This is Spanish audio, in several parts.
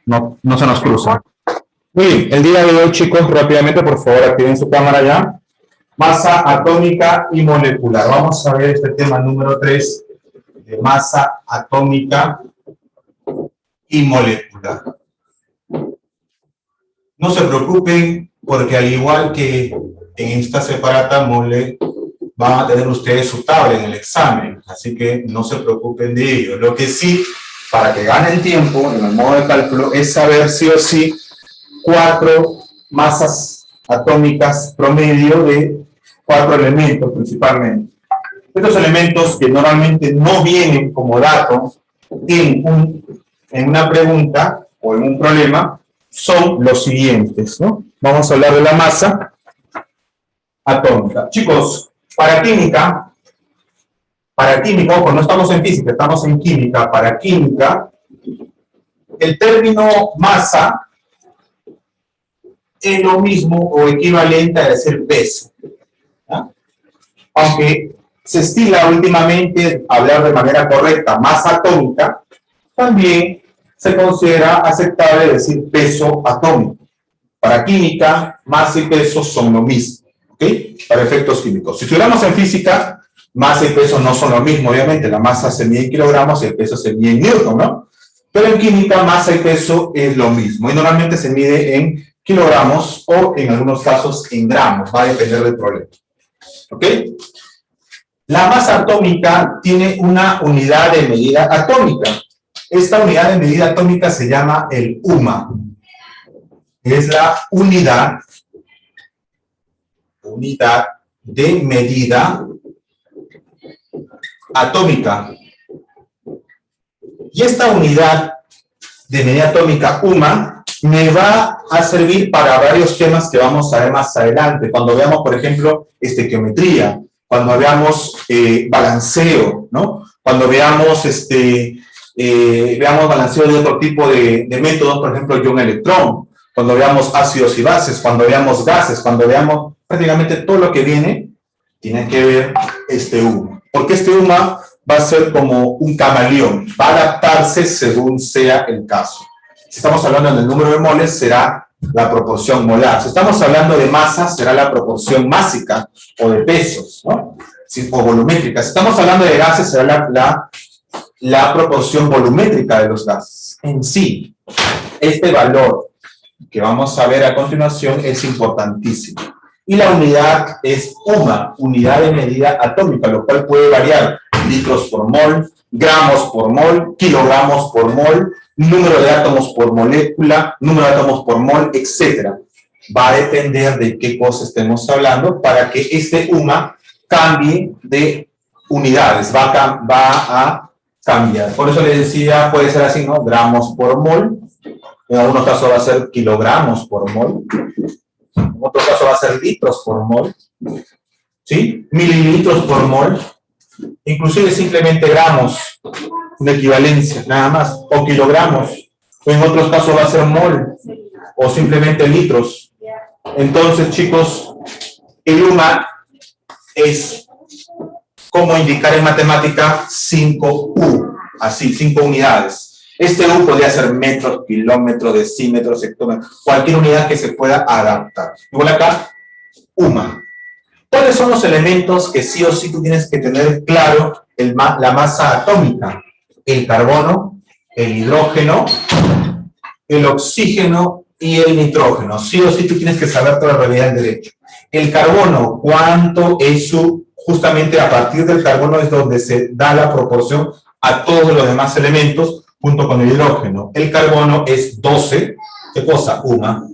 no se nos cruza. Muy bien, el día de hoy, chicos, rápidamente, por favor, activen su cámara ya. Masa atómica y molecular. Vamos a ver este tema número 3 de masa atómica y molecular. No se preocupen, porque al igual que en esta separata mole, van a tener ustedes su tabla en el examen, así que no se preocupen de ello. Lo que sí, para que ganen tiempo en el modo de cálculo, es saber sí o sí 4 masas atómicas promedio de 4 elementos principalmente. Estos elementos que normalmente no vienen como dato en una pregunta o en un problema son los siguientes, ¿no? Vamos a hablar de la masa atómica. Chicos, para química, ojo, no estamos en física, estamos en química. Para química, el término masa es lo mismo o equivalente a decir peso, ¿no? Aunque se estila últimamente hablar de manera correcta masa atómica, también se considera aceptable decir peso atómico. Para química, masa y peso son lo mismo, ¿ok? Para efectos químicos. Si estuviéramos en física, masa y peso no son lo mismo, obviamente. La masa se mide en kilogramos y el peso se mide en newton, ¿no? Pero en química, masa y peso es lo mismo. Y normalmente se mide en kilogramos o, en algunos casos, en gramos. Va a depender del problema, ¿ok? La masa atómica tiene una unidad de medida atómica. Esta unidad de medida atómica se llama el UMA. Es la unidad de medida atómica. Y esta unidad de medida atómica, UMA, me va a servir para varios temas que vamos a ver más adelante. Cuando veamos, por ejemplo, estequiometría, cuando veamos balanceo, ¿no? Cuando veamos balanceo de otro tipo de métodos, por ejemplo, ion-electrón, cuando veamos ácidos y bases, cuando veamos gases, cuando veamos prácticamente todo lo que viene, tiene que ver este UMA. Porque este UMA va a ser como un camaleón, va a adaptarse según sea el caso. Si estamos hablando del número de moles, será la proporción molar. Si estamos hablando de masa, será la proporción másica o de pesos, ¿no? O volumétrica. Si estamos hablando de gases, será la proporción volumétrica de los gases. En sí, este valor que vamos a ver a continuación es importantísimo. Y la unidad es UMA, unidad de medida atómica, lo cual puede variar litros por mol, gramos por mol, kilogramos por mol, número de átomos por molécula, número de átomos por mol, etc. Va a depender de qué cosa estemos hablando para que este UMA cambie de unidades, va a cambiar. Por eso les decía, puede ser así, ¿no? Gramos por mol, en algunos casos va a ser kilogramos por mol, en otro caso va a ser litros por mol, ¿sí? Mililitros por mol, inclusive simplemente gramos, una equivalencia, nada más, o kilogramos, o en otros casos va a ser mol, o simplemente litros. Entonces, chicos, el UMA es, como indicar en matemática, 5U, así, 5 unidades. Este U podría ser metros, kilómetros, decímetros, hectómetros, cualquier unidad que se pueda adaptar. Igual acá, UMA. ¿Cuáles son los elementos que sí o sí tú tienes que tener claro la masa atómica? El carbono, el hidrógeno, el oxígeno y el nitrógeno. Sí o sí tú tienes que saber toda la realidad del derecho. El carbono, ¿cuánto es justamente a partir del carbono es donde se da la proporción a todos los demás elementos junto con el hidrógeno? El carbono es 12, ¿qué cosa? UMA.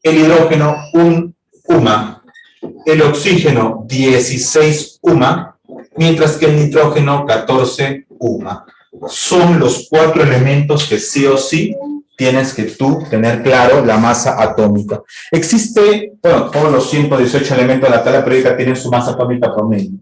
El hidrógeno, un UMA. El oxígeno, 16 UMA, mientras que el nitrógeno, 14 UMA. Son los 4 elementos que sí o sí tienes que tú tener claro la masa atómica. Existe, bueno, todos los 118 elementos de la tabla periódica tienen su masa atómica promedio.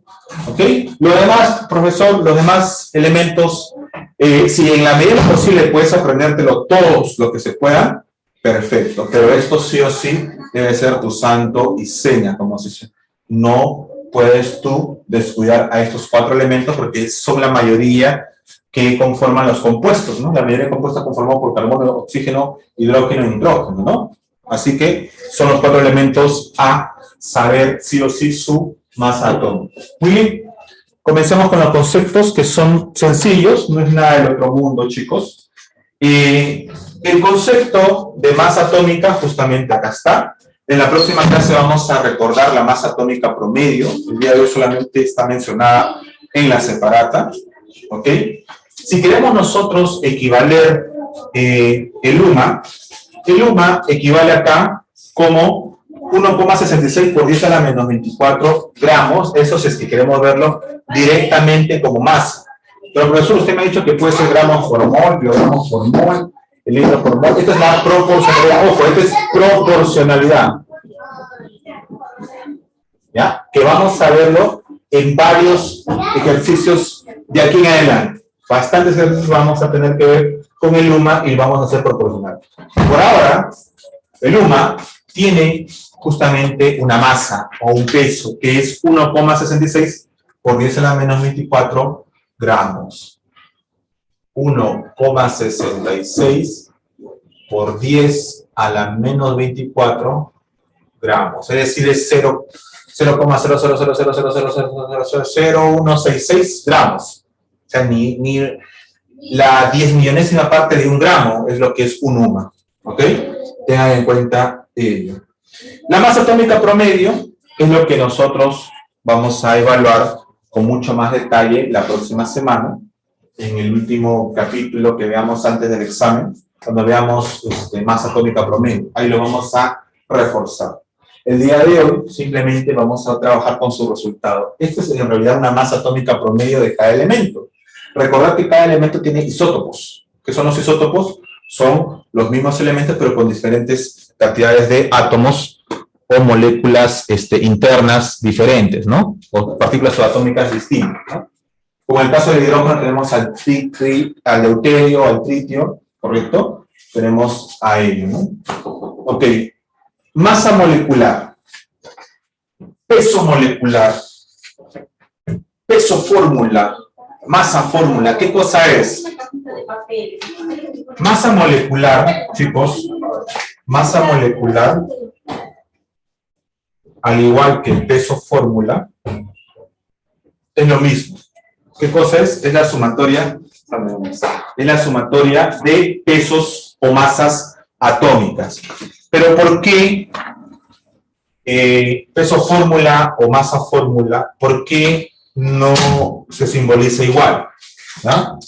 ¿Ok? Lo demás, profesor, los demás elementos, si en la medida posible puedes aprendértelo todos lo que se pueda, perfecto. Pero esto sí o sí debe ser tu santo y seña, como se dice. No puedes tú descuidar a estos 4 elementos porque son la mayoría que conforman los compuestos, ¿no? La mayoría de compuestos conformados por carbono, oxígeno, hidrógeno y nitrógeno, ¿no? Así que son los 4 elementos a saber sí o sí su masa atómica. Muy bien, comencemos con los conceptos que son sencillos, no es nada del otro mundo, chicos. Y el concepto de masa atómica, justamente acá está. En la próxima clase vamos a recordar la masa atómica promedio. El día de hoy solamente está mencionada en la separata. ¿Ok? Si queremos nosotros equivaler el UMA equivale acá como 1,66 por 10 a la menos 24 gramos. Eso es que queremos verlo directamente como masa. Pero profesor, usted me ha dicho que puede ser gramos por mol, kilogramos por mol, litro por mol. Esta es la proporcionalidad. Ojo, esta es proporcionalidad. ¿Ya? Que vamos a verlo en varios ejercicios de aquí en adelante. Bastantes ejercicios vamos a tener que ver con el UMA y vamos a hacer proporcional. Por ahora, el UMA tiene justamente una masa o un peso que es 1,66 por 10 a la menos 24 gramos. 1,66 por 10 a la menos 24 gramos. Es decir, es 0,0000000000166 gramos. O sea, ni la 10 millonésima parte de un gramo es lo que es un UMA. ¿Ok? Tengan en cuenta ello. La masa atómica promedio es lo que nosotros vamos a evaluar con mucho más detalle la próxima semana, en el último capítulo que veamos antes del examen, cuando veamos masa atómica promedio. Ahí lo vamos a reforzar. El día de hoy simplemente vamos a trabajar con su resultado. Esta es en realidad una masa atómica promedio de cada elemento. Recordad que cada elemento tiene isótopos. ¿Qué son los isótopos? Son los mismos elementos pero con diferentes cantidades de átomos o moléculas internas diferentes, ¿no? O partículas subatómicas distintas, ¿no? Como en el caso del hidrógeno tenemos al deuterio, al tritio, ¿correcto? Tenemos a helio, ¿no? Ok. Masa molecular. Peso molecular. Peso fórmula. Masa fórmula. ¿Qué cosa es? Masa molecular, chicos. Masa molecular, al igual que el peso fórmula, es lo mismo. ¿Qué cosa es? Es la sumatoria de pesos o masas atómicas. Pero ¿por qué peso fórmula o masa fórmula? ¿Por qué no se simboliza igual? ¿No?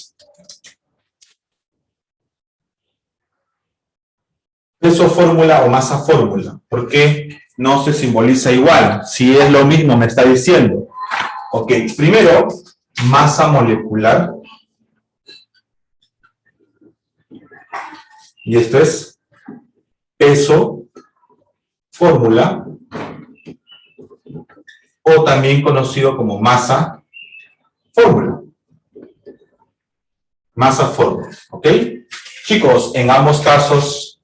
Peso fórmula o masa fórmula. ¿Por qué no se simboliza igual? Si es lo mismo, me está diciendo. Ok, primero, masa molecular. Y esto es peso fórmula, o también conocido como masa fórmula. Masa fórmula, ¿ok? Chicos, en ambos casos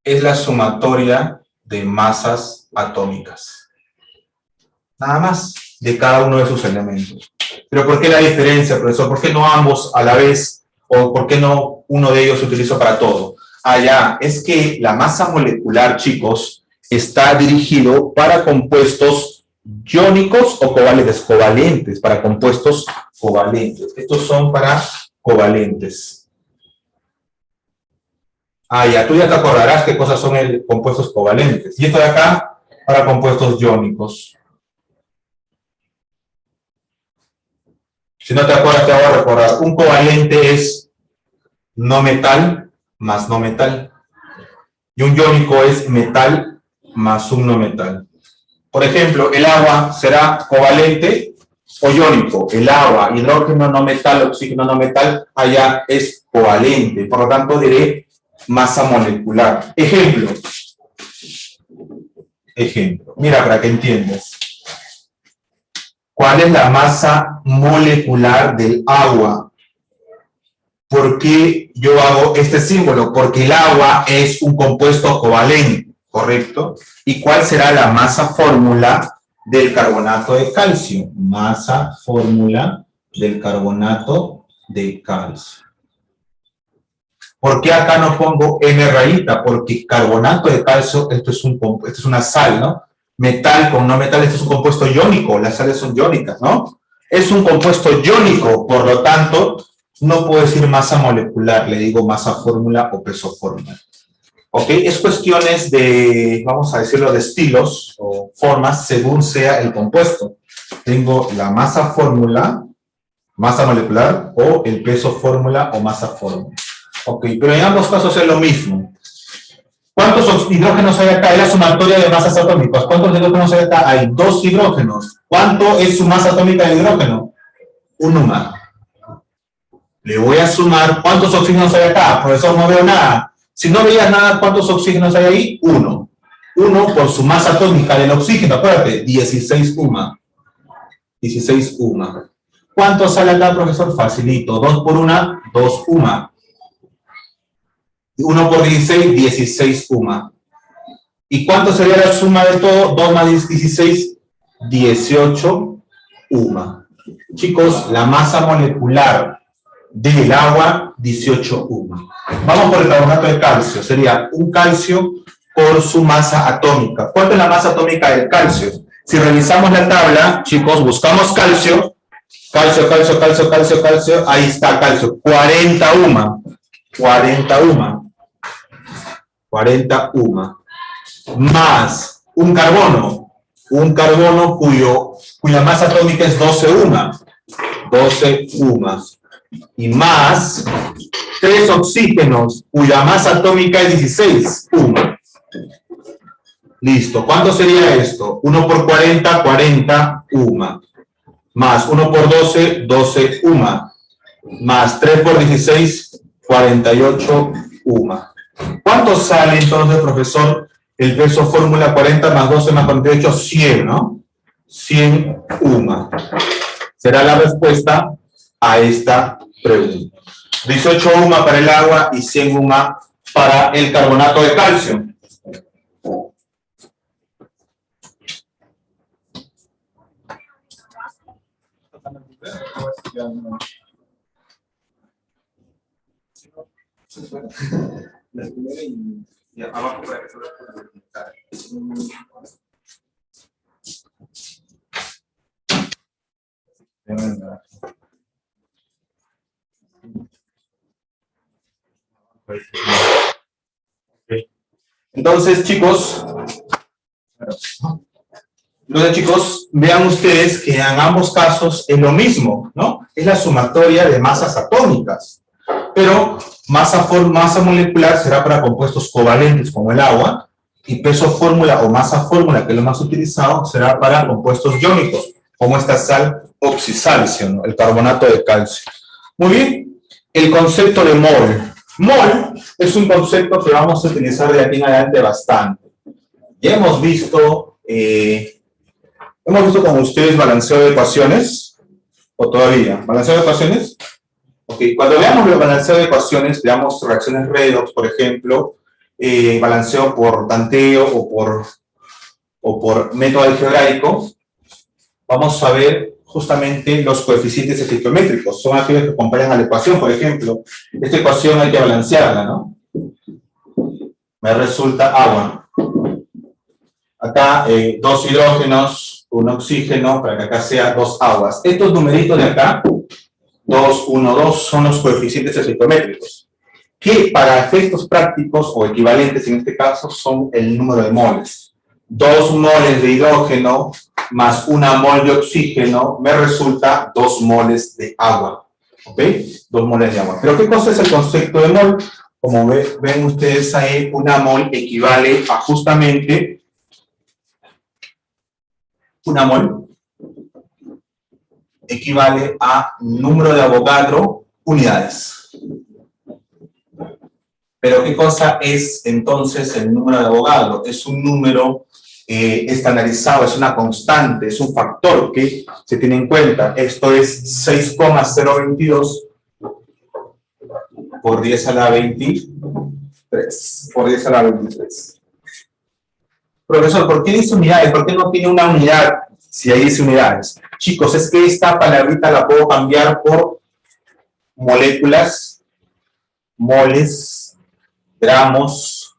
es la sumatoria de masas atómicas. Nada más, de cada uno de sus elementos. Pero ¿por qué la diferencia, profesor? ¿Por qué no ambos a la vez? ¿O por qué no uno de ellos se utiliza para todo? Ya, es que la masa molecular, chicos, está dirigido para compuestos iónicos o covalentes. Covalentes, para compuestos covalentes. Estos son para covalentes. Ya, tú ya te acordarás qué cosas son compuestos covalentes. Y esto de acá, para compuestos iónicos. Si no te acuerdas, te voy a recordar. Un covalente es no metal más no metal. Y un iónico es metal más un no metal. Por ejemplo, el agua será covalente o iónico. El agua, hidrógeno no metal, oxígeno no metal, allá es covalente. Por lo tanto, diré masa molecular. Ejemplo. Mira, para que entiendas. ¿Cuál es la masa molecular del agua? ¿Por qué yo hago este símbolo? Porque el agua es un compuesto covalente, ¿correcto? ¿Y cuál será la masa fórmula del carbonato de calcio? Masa fórmula del carbonato de calcio. ¿Por qué acá no pongo N rayita? Porque carbonato de calcio, esto es una sal, ¿no? Metal con no metal, esto es un compuesto iónico, las sales son iónicas, ¿no? Es un compuesto iónico, por lo tanto, no puedo decir masa molecular, le digo masa fórmula o peso fórmula. ¿Ok? Es cuestiones de, vamos a decirlo, de estilos o formas según sea el compuesto. Tengo la masa fórmula, masa molecular, o el peso fórmula o masa fórmula. Ok, pero en ambos casos es lo mismo. ¿Cuántos hidrógenos hay acá? Es la sumatoria de masas atómicas. ¿Cuántos hidrógenos hay acá? Hay 2 hidrógenos. ¿Cuánto es su masa atómica de hidrógeno? 1 más. Le voy a sumar. ¿Cuántos oxígenos hay acá? Profesor, no veo nada. Si no veías nada, ¿cuántos oxígenos hay ahí? 1. 1 por su masa atómica del oxígeno. Acuérdate, 16 UMA. 16 UMA. ¿Cuánto sale acá, profesor? Facilito. 2 por 1, 2 UMA. 1 por 16, 16 UMA. ¿Y cuánto sería la suma de todo? 2 más 16, 18 UMA. Chicos, la masa molecular del agua, 18 UMA. Vamos por el carbonato de calcio. Sería un calcio por su masa atómica. ¿Cuánto es la masa atómica del calcio? Si revisamos la tabla, chicos, buscamos calcio. Calcio, calcio, calcio, calcio, calcio. Ahí está calcio. 40 UMA. 40 UMA. 40 UMA. Más un carbono cuya masa atómica es 12 UMA. 12 UMA. Y más 3 oxígenos cuya masa atómica es 16 UMA. Listo. ¿Cuánto sería esto? 1 por 40, 40 UMA. Más 1 por 12, 12 UMA. Más 3 por 16, 48 UMA. ¿Cuánto sale entonces, profesor, el peso fórmula 40 más 12 más 48? 100, ¿no? 100 UMA. Será la respuesta a esta pregunta. 18 UMA para el agua y 100 UMA para el carbonato de calcio. La primera y abajo para que se lo Entonces, chicos, vean ustedes que en ambos casos es lo mismo, ¿no? Es la sumatoria de masas atómicas. Pero masa molecular será para compuestos covalentes como el agua, y peso fórmula o masa fórmula, que es lo más utilizado, será para compuestos iónicos, como esta sal oxisálcio, ¿no? El carbonato de calcio. Muy bien, el concepto de mol. Mol es un concepto que vamos a utilizar de aquí en adelante bastante. Ya hemos visto con ustedes balanceo de ecuaciones, o todavía, balanceo de ecuaciones. Ok, cuando veamos el balanceo de ecuaciones, veamos reacciones redox, por ejemplo, balanceo por tanteo o por método algebraico, vamos a ver justamente los coeficientes estequiométricos. Son aquellos que acompañan a la ecuación, por ejemplo. Esta ecuación hay que balancearla, ¿no? Me resulta agua. Acá 2 hidrógenos, 1 oxígeno, para que acá sea 2 aguas. Estos numeritos de acá, 2, 1, 2, son los coeficientes estequiométricos, que para efectos prácticos o equivalentes en este caso son el número de moles. 2 moles de hidrógeno más 1 mol de oxígeno me resulta 2 moles de agua. ¿Ok? 2 moles de agua. ¿Pero qué cosa es el concepto de mol? Como ven ustedes ahí, 1 mol equivale a justamente 1 mol equivale a número de Avogadro unidades. ¿Pero qué cosa es entonces el número de Avogadro? Es un número estandarizado, es una constante, es un factor que se tiene en cuenta. Esto es 6,022 por 10 a la 23. Por 10 a la 23. Profesor, ¿por qué dice unidades? ¿Por qué no tiene una unidad si ahí dice unidades? Chicos, es que esta palabrita la puedo cambiar por moléculas, moles, gramos,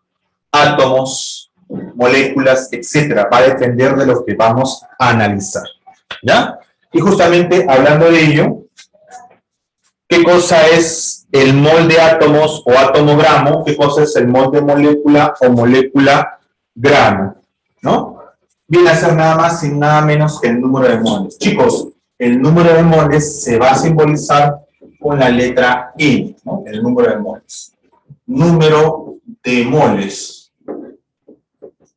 átomos, moléculas, etcétera. Va a depender de lo que vamos a analizar, ¿ya? Y justamente hablando de ello, ¿qué cosa es el mol de átomos o átomo gramo? ¿Qué cosa es el mol de molécula o molécula gramo? ¿No? Viene a ser nada más y nada menos que el número de moles. Chicos, el número de moles se va a simbolizar con la letra I, ¿no? El número de moles. Número de moles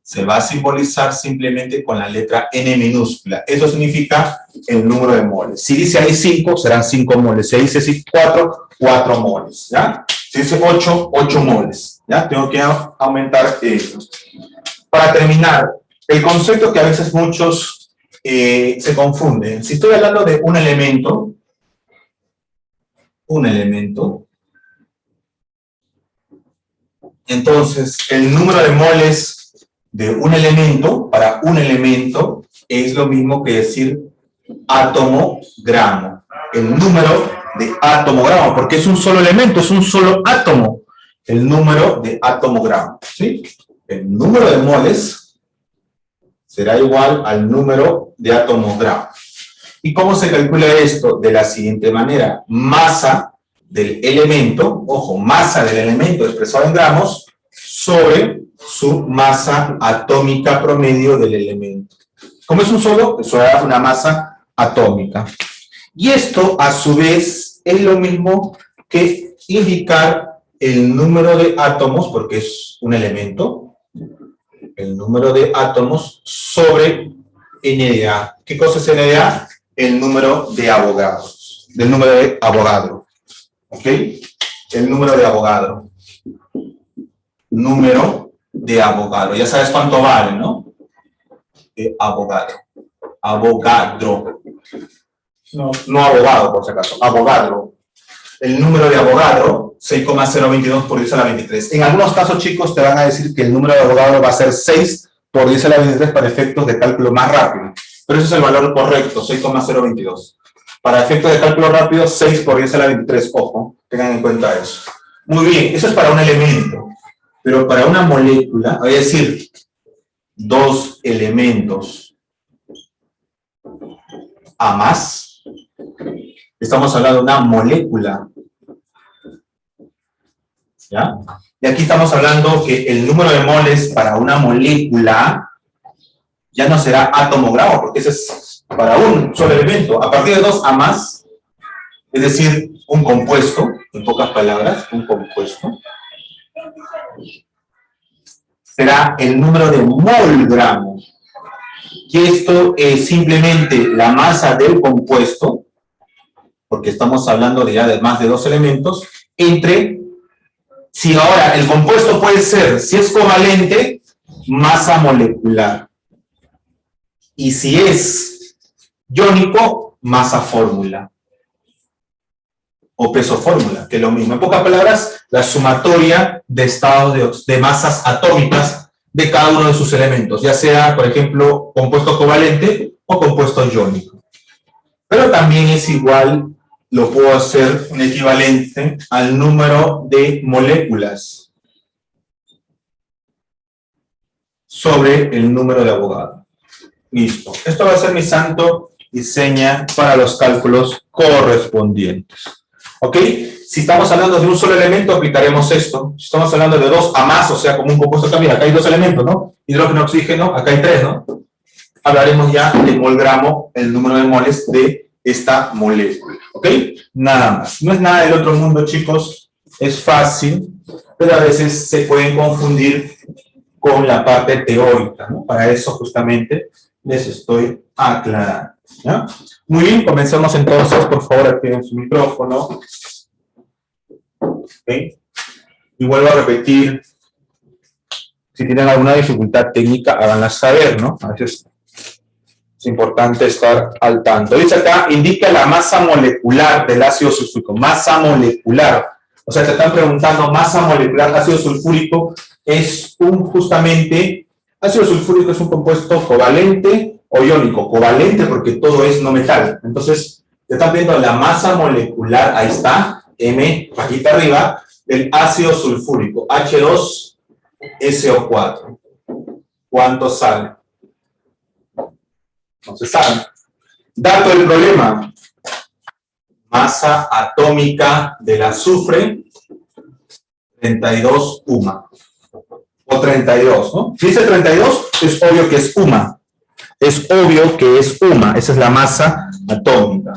se va a simbolizar simplemente con la letra N minúscula. Eso significa el número de moles. Si dice ahí 5, serán 5 moles. Si dice 4, 4 moles. ¿Ya? Si dice 8, 8 moles. ¿Ya? Tengo que aumentar eso. Para terminar, el concepto que a veces muchos se confunden. Si estoy hablando de un elemento, entonces el número de moles de un elemento, para un elemento, es lo mismo que decir átomo gramo. El número de átomo gramo, porque es un solo elemento, es un solo átomo. El número de átomo gramo, ¿sí? El número de moles será igual al número de átomos gramo. ¿Y cómo se calcula esto? De la siguiente manera. Masa del elemento, ojo, masa del elemento expresado en gramos, sobre su masa atómica promedio del elemento. Como es un solo, eso da una masa atómica. Y esto, a su vez, es lo mismo que indicar el número de átomos, porque es un elemento, el número de átomos sobre N de A. ¿Qué cosa es N de A? El número de Avogadro. Del número de Avogadro. ¿Ok? El número de Avogadro. Número de Avogadro. Ya sabes cuánto vale, ¿no? De Avogadro. Avogadro. No abogado, por si acaso. Avogadro. El número de Avogadro, 6,022 por 10 a la 23. En algunos casos, chicos, te van a decir que el número de Avogadro va a ser 6 por 10 a la 23 para efectos de cálculo más rápido. Pero ese es el valor correcto, 6,022. Para efectos de cálculo rápido, 6 por 10 a la 23. Ojo, tengan en cuenta eso. Muy bien, eso es para un elemento. Pero para una molécula, voy a decir, dos elementos a más, estamos hablando de una molécula, ¿ya? Y aquí estamos hablando que el número de moles para una molécula ya no será átomo gramo, porque ese es para un solo elemento. A partir de 2 a más, es decir, un compuesto, en pocas palabras, un compuesto, será el número de mol gramo. Y esto es simplemente la masa del compuesto, porque estamos hablando de ya de más de 2 elementos, entre, si ahora el compuesto puede ser, si es covalente, masa molecular. Y si es iónico, masa fórmula. O peso fórmula, que es lo mismo. En pocas palabras, la sumatoria de estados de masas atómicas de cada uno de sus elementos, ya sea, por ejemplo, compuesto covalente o compuesto iónico. Pero también es igual, lo puedo hacer un equivalente al número de moléculas sobre el número de Avogadro. Listo. Esto va a ser mi santo y seña para los cálculos correspondientes. ¿Ok? Si estamos hablando de un solo elemento, aplicaremos esto. Si estamos hablando de 2 a más, o sea, como un compuesto también, acá hay 2 elementos, ¿no? Hidrógeno, oxígeno, acá hay 3, ¿no? Hablaremos ya de mol gramo, el número de moles de esta molécula. ¿Ok? Nada más. No es nada del otro mundo, chicos. Es fácil, pero a veces se pueden confundir con la parte teórica, ¿no? Para eso, justamente, les estoy aclarando. ¿Ya? Muy bien, comencemos entonces, por favor, activen su micrófono. ¿Okay? Y vuelvo a repetir, si tienen alguna dificultad técnica, háganla saber, ¿no? A veces es importante estar al tanto. Dice acá, indica la masa molecular del ácido sulfúrico. Masa molecular. O sea, te están preguntando, masa molecular del ácido sulfúrico es justamente, ácido sulfúrico es un compuesto covalente o iónico. Covalente porque todo es no metal. Entonces, te están viendo la masa molecular, ahí está, M, rajita arriba, del ácido sulfúrico, H2SO4. ¿Cuánto sale? No se sabe. Dato del problema. Masa atómica del azufre, 32 UMA. O 32, ¿no? Si dice 32, es obvio que es UMA. Es obvio que es UMA. Esa es la masa atómica.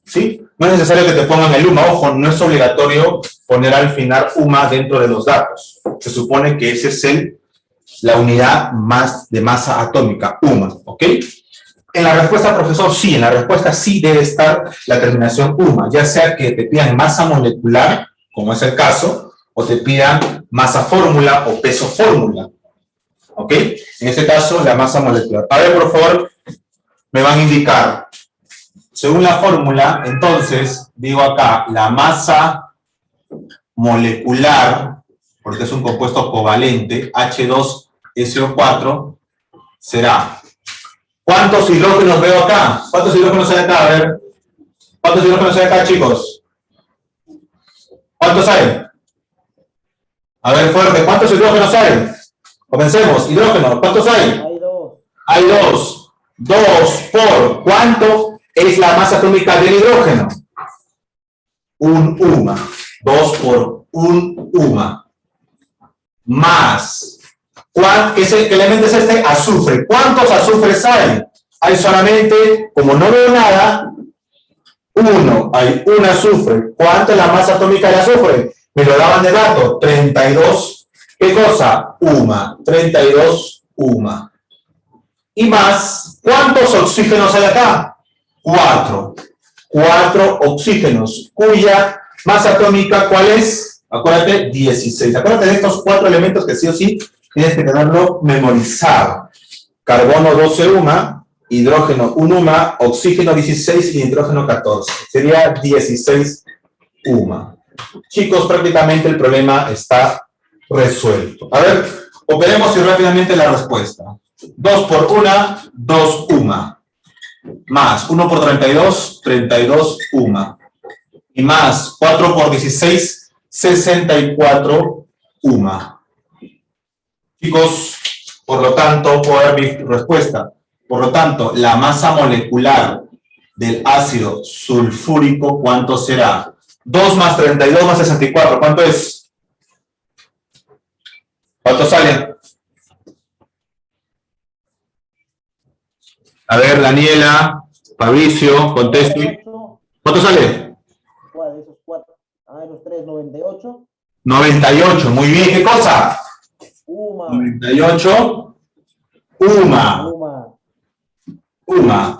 ¿Sí? No es necesario que te pongan el UMA. Ojo, no es obligatorio poner al final UMA dentro de los datos. Se supone que esa es la unidad de masa atómica, UMA. ¿Ok? En la respuesta, profesor, sí. En la respuesta sí debe estar la terminación UMA. Ya sea que te pidan masa molecular, como es el caso, o te pidan masa fórmula o peso fórmula. ¿Ok? En este caso, la masa molecular. A ver, por favor, me van a indicar. Según la fórmula, entonces, digo acá, la masa molecular, porque es un compuesto covalente, H2SO4, será... ¿Cuántos hidrógenos veo acá? ¿Cuántos hidrógenos hay acá? A ver. ¿Cuántos hidrógenos hay acá, chicos? ¿Cuántos hay? A ver, fuerte. ¿Cuántos hidrógenos hay? Comencemos. Hidrógenos. ¿Cuántos hay? Hay dos. Hay dos. 2 por... ¿Cuánto es la masa atómica del hidrógeno? 1 UMA. 2 por 1 UMA. Más... ¿Qué elemento es este? Azufre. ¿Cuántos azufres hay? Hay solamente, como no veo nada, 1. Hay un azufre. ¿Cuánto es la masa atómica del azufre? Me lo daban de dato. 32. ¿Qué cosa? UMA. 32 UMA. Y más, ¿cuántos oxígenos hay acá? 4. 4 oxígenos. Cuya masa atómica, ¿cuál es? Acuérdate, 16. Acuérdate de estos 4 elementos que sí o sí tienes que tenerlo memorizado. Carbono 12 UMA, hidrógeno 1 UMA, oxígeno 16 y nitrógeno 14. Sería 16 UMA. Chicos, prácticamente el problema está resuelto. A ver, operemos y rápidamente la respuesta. 2 por 1, 2 UMA. Más 1 por 32, 32 UMA. Y más 4 por 16, 64 UMA. Chicos, por lo tanto, puedo dar mi respuesta. Por lo tanto, la masa molecular del ácido sulfúrico, ¿cuánto será? 2 más 32 más 64, ¿cuánto es? ¿Cuánto sale? A ver, Daniela, Fabricio, contesten. ¿Cuánto sale? ¿Cuál de esos 4? Ah, los 3, 98. 98, muy bien, ¿qué cosa? UMA. 98, UMA.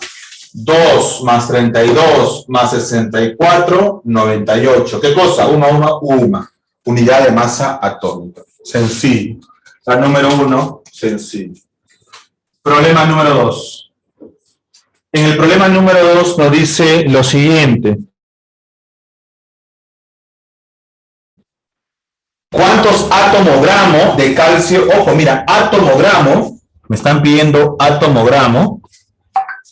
2 más 32 más 64, 98. ¿Qué cosa? UMA. Unidad de masa atómica. Sencillo. La número 1, sencillo. Problema número 2. En el problema número 2 nos dice lo siguiente. ¿Cuántos atomogramos de calcio? Ojo, mira, atomogramo. Me están pidiendo atomogramo.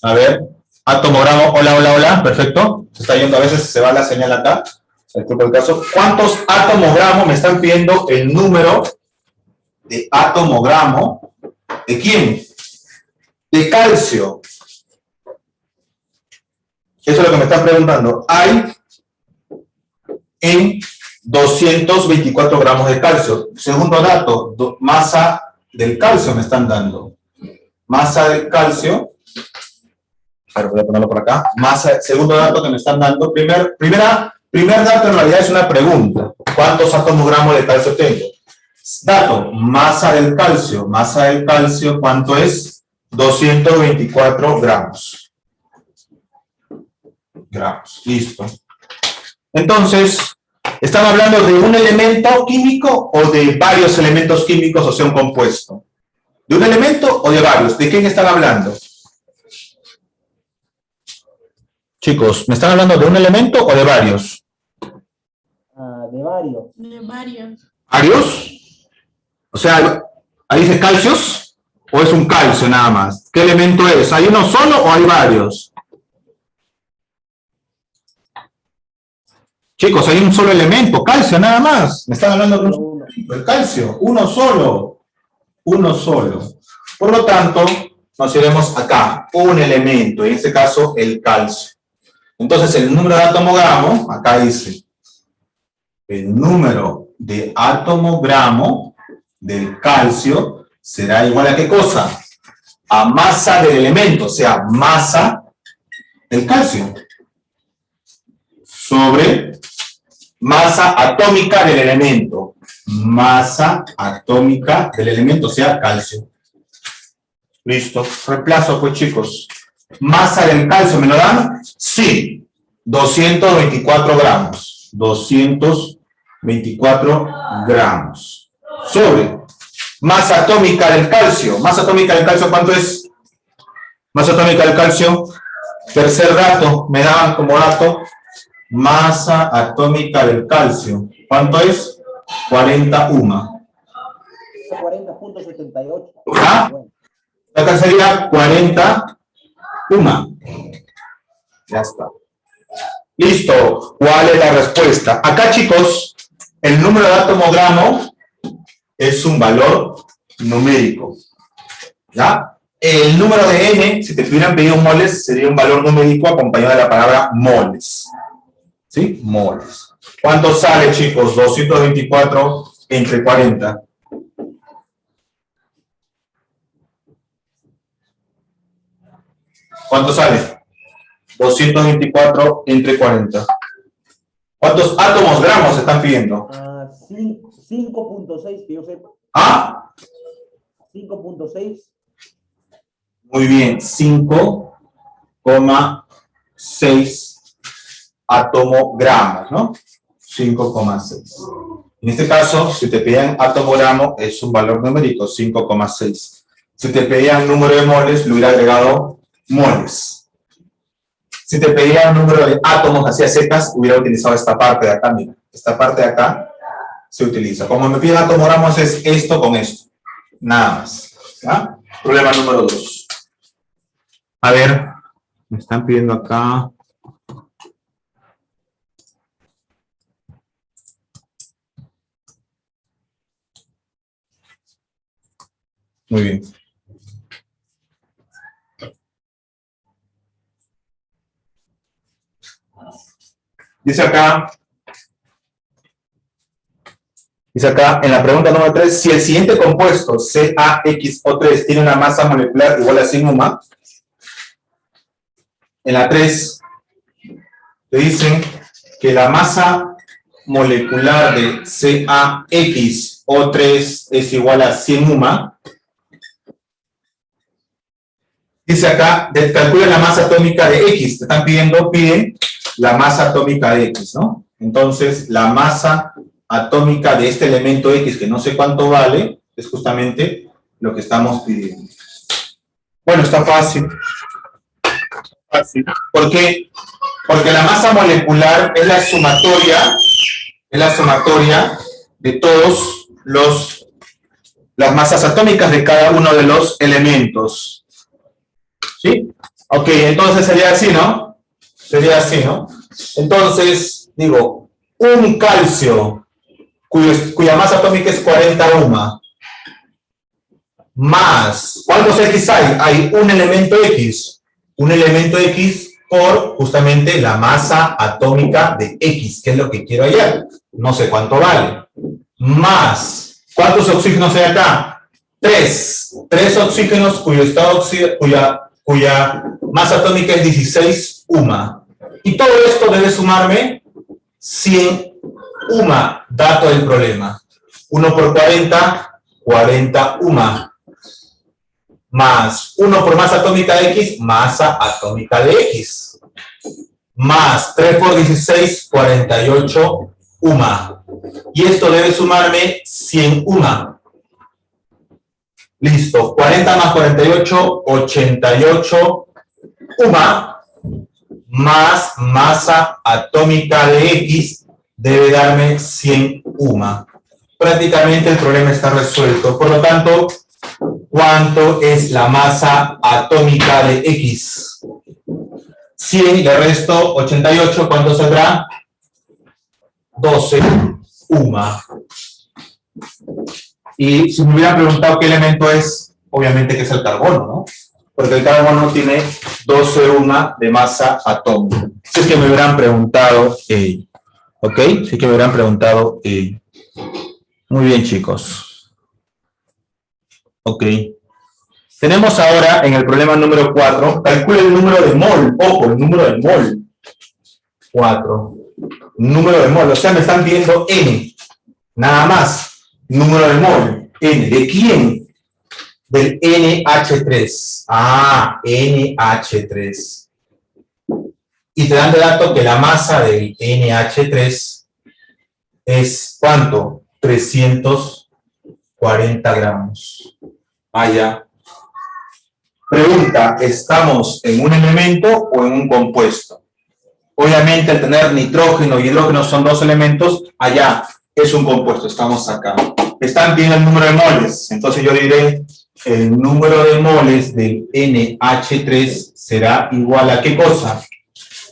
A ver, atomogramo. Hola. Perfecto. Se está yendo, a veces se va la señal acá. El caso. ¿Cuántos atomogramos? Me están pidiendo el número de atomogramo. ¿De quién? De calcio. Eso es lo que me están preguntando. Hay en 224 gramos de calcio. Segundo dato, masa del calcio me están dando. Masa del calcio. A ver, voy a ponerlo por acá. Segundo dato que me están dando. Primer dato en realidad es una pregunta. ¿Cuántos atomogramos de calcio tengo? Dato, masa del calcio. Masa del calcio, ¿cuánto es? 224 gramos. Listo. Entonces, ¿están hablando de un elemento químico o de varios elementos químicos, o sea, un compuesto? ¿De un elemento o de varios? ¿De quién están hablando? Chicos, ¿me están hablando de un elemento o de varios? De varios. De varios. ¿Varios? O sea, ¿ahí dice calcios? ¿O es un calcio nada más? ¿Qué elemento es? ¿Hay uno solo o hay varios? Chicos, hay un solo elemento, calcio, nada más. Me están hablando de un solo elemento, el calcio, uno solo. Uno solo. Por lo tanto, nos iremos acá, un elemento, en este caso, el calcio. Entonces, el número de atomogramo, acá dice, el número de atomogramo del calcio será igual a ¿qué cosa? A masa del elemento, o sea, masa del calcio sobre masa atómica del elemento. Masa atómica del elemento, o sea, calcio. Listo. Reemplazo, pues, chicos. Masa del calcio, ¿me lo dan? Sí. 224 gramos. 224 gramos. Sobre masa atómica del calcio. Masa atómica del calcio, ¿cuánto es? Masa atómica del calcio. Tercer dato, me daban como dato. Masa atómica del calcio. ¿Cuánto es? 40 UMA. 40.78. ¿Ah? Bueno. Acá sería 40 UMA. Ya está. Listo. ¿Cuál es la respuesta? Acá, chicos, el número de atomogramo es un valor numérico. ¿Ya? El número de N, si te hubieran pedido moles, sería un valor numérico acompañado de la palabra moles. ¿Sí? Moles. ¿Cuánto sale, chicos? 224 entre 40. ¿Cuánto sale? 224 entre 40. ¿Cuántos átomos gramos están pidiendo? 5.6, que yo sepa. ¿Ah? 5.6. Muy bien, 5,6 atomogramos, ¿no? 5,6. En este caso, si te pedían atomogramo, es un valor numérico, 5,6. Si te pedían número de moles, le hubiera agregado moles. Si te pedían número de átomos hacia secas, hubiera utilizado esta parte de acá, mira. Esta parte de acá se utiliza. Como me piden atomogramos, es esto con esto. Nada más. ¿Ya? Problema número 2. A ver, me están pidiendo acá. Muy bien. Dice acá en la pregunta número 3, si el siguiente compuesto CaXO3 tiene una masa molecular igual a 100 UMA, en la 3 te dicen que la masa molecular de CaXO3 es igual a 100 UMA. Dice acá, calcula la masa atómica de X. Te están piden la masa atómica de X, ¿no? Entonces, la masa atómica de este elemento X, que no sé cuánto vale, es justamente lo que estamos pidiendo. Bueno, está fácil. ¿Por qué? Porque la masa molecular es la sumatoria de todos las masas atómicas de cada uno de los elementos. ¿Sí? Ok, entonces sería así, ¿no? Sería así, ¿no? Entonces, digo, un calcio cuya masa atómica es 40 UMA, más, ¿cuántos X hay? Hay un elemento X. Un elemento X por justamente la masa atómica de X, que es lo que quiero hallar. No sé cuánto vale. Más, ¿cuántos oxígenos hay acá? 3. 3 oxígenos cuya masa atómica es 16 UMA. Y todo esto debe sumarme 100 UMA, dato del problema. 1 por 40, 40 UMA. Más 1 por masa atómica de X, masa atómica de X. Más 3 por 16, 48 UMA. Y esto debe sumarme 100 UMA. Listo. 40 más 48, 88 UMA. Más masa atómica de X debe darme 100 UMA. Prácticamente el problema está resuelto. Por lo tanto, ¿cuánto es la masa atómica de X? 100, le resto 88, ¿cuánto saldrá? 12 UMA. Y si me hubieran preguntado qué elemento es, obviamente que es el carbono, ¿no? Porque el carbono tiene 12 UMA de masa atómica. Si es que me hubieran preguntado ello. ¿Ok? Si es que me hubieran preguntado ello. Muy bien, chicos. Ok. Tenemos ahora en el problema número 4, calcule el número de mol. Ojo, el número de mol. 4. Número de mol. O sea, me están viendo N. Nada más. Número de mol. N. ¿De quién? Del NH3. Ah, NH3. Y te dan de dato que la masa del NH3 es ¿cuánto? 340 gramos. Ah, ya. Pregunta, ¿estamos en un elemento o en un compuesto? Obviamente, al tener nitrógeno y hidrógeno son dos elementos, allá es un compuesto, estamos acá. Están bien el número de moles, entonces yo diré el número de moles del NH3 será igual a ¿qué cosa?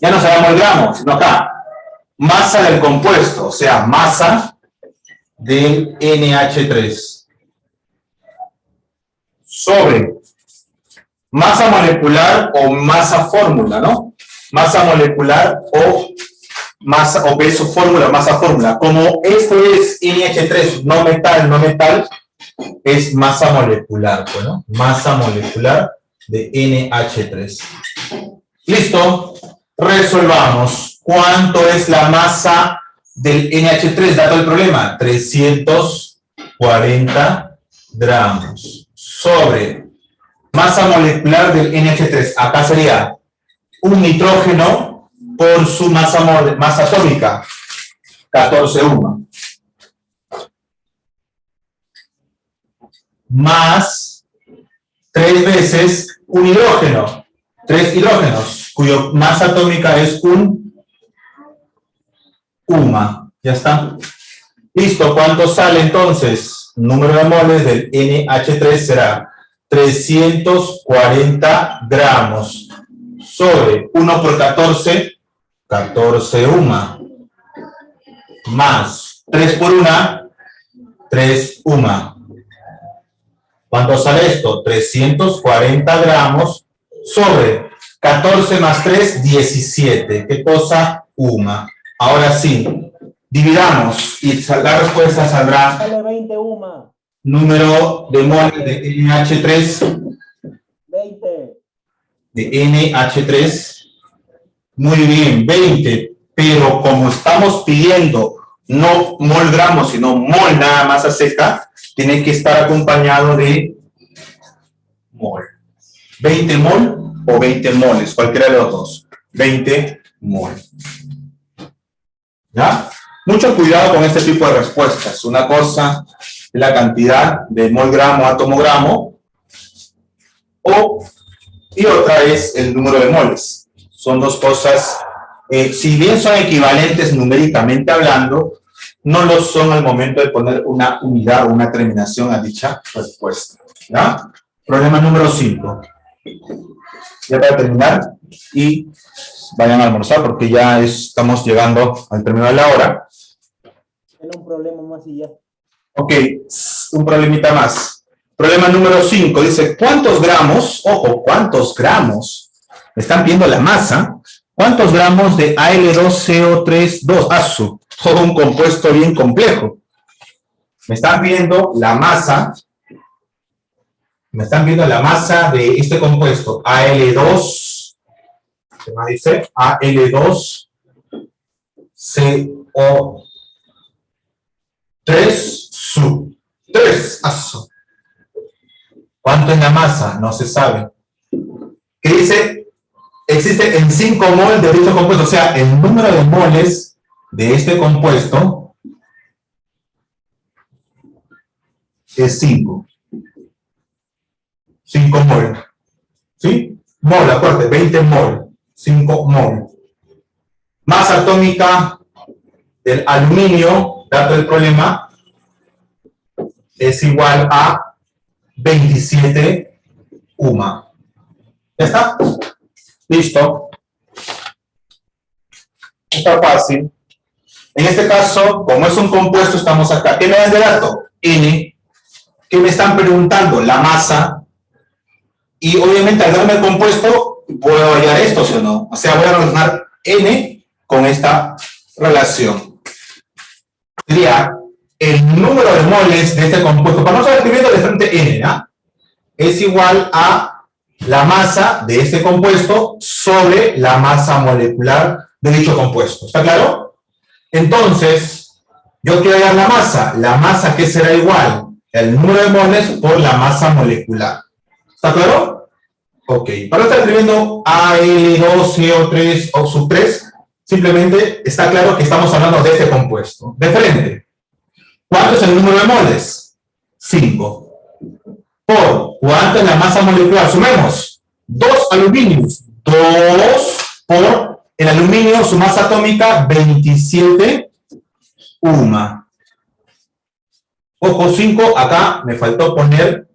Ya no será mol gramos, sino acá. Masa del compuesto, o sea, masa del NH3 sobre masa molecular o masa fórmula, ¿no? Masa molecular o masa o peso fórmula, masa fórmula. Como esto es NH3, no metal, es masa molecular, ¿no? Masa molecular de NH3. ¿Listo? Resolvamos. ¿Cuánto es la masa del NH3? Dato del problema. 340 gramos. Sobre masa molecular del NH3. Acá sería un nitrógeno por su masa atómica. 14 UMA. Más 3 veces un hidrógeno. 3 hidrógenos, cuya masa atómica es un UMA. Ya está. Listo. ¿Cuánto sale entonces? Número de moles del NH3 será 340 gramos sobre 1 por 14, 14 UMA. Más 3 por 1, 3 UMA. ¿Cuánto sale esto? 340 gramos sobre 14 más 3, 17. ¿Qué cosa? UMA. Ahora sí, dividamos y la respuesta saldrá. Sale 20 UMA. Número de moles de NH3. 20. De NH3. Muy bien, 20. Pero como estamos pidiendo no mol gramos, sino mol nada más a seca, tiene que estar acompañado de mol. 20 mol o 20 moles, cualquiera de los dos. 20 mol. ¿Ya? Mucho cuidado con este tipo de respuestas. Una cosa es la cantidad de mol gramo, átomo gramo, y otra es el número de moles. Son dos cosas, si bien son equivalentes numéricamente hablando, no lo son al momento de poner una unidad o una terminación a dicha respuesta. ¿Ya? Problema número 5. Ya para terminar, y vayan a almorzar porque ya estamos llegando al término de la hora. Tiene un problema más y ya. Ok, un problemita más. Problema número 5 dice, ¿cuántos gramos, ojo, cuántos gramos, me están pidiendo la masa, cuántos gramos de Al2CO3, todo un compuesto bien complejo? Me están pidiendo la masa, de este compuesto, Al2, ¿qué más dice? Al2CO3 3, ¿Cuánto es la masa? No se sabe. ¿Qué dice? Existe en 5 mol de dicho compuesto. O sea, el número de moles de este compuesto es 5. 5 mol. ¿Sí? Mol, acuérdate, 20 mol. 5 mol. Masa atómica del aluminio, dato del problema, es igual a 27 UMA. ¿Ya está? Listo. Está fácil. En este caso, como es un compuesto, estamos acá. ¿Qué me dan de dato? N. ¿Qué me están preguntando? La masa. Y obviamente al darme el compuesto, puedo hallar esto, ¿sí o no? O sea, voy a relacionar N con esta relación. Sería el número de moles de este compuesto. Para no estar escribiendo de frente N, ¿ah? Es igual a la masa de este compuesto sobre la masa molecular de dicho compuesto. ¿Está claro? Entonces, yo quiero hallar la masa. La masa que será igual el número de moles por la masa molecular. ¿Está claro? Ok. Para no estar escribiendo AL2, CO3 o sub 3, simplemente está claro que estamos hablando de este compuesto. De frente. ¿Cuánto es el número de moles? 5. Por ¿cuánto es la masa molecular? Sumemos. 2 aluminios. 2 por el aluminio, su masa atómica, 27 UMA. Ojo, 5, acá me faltó poner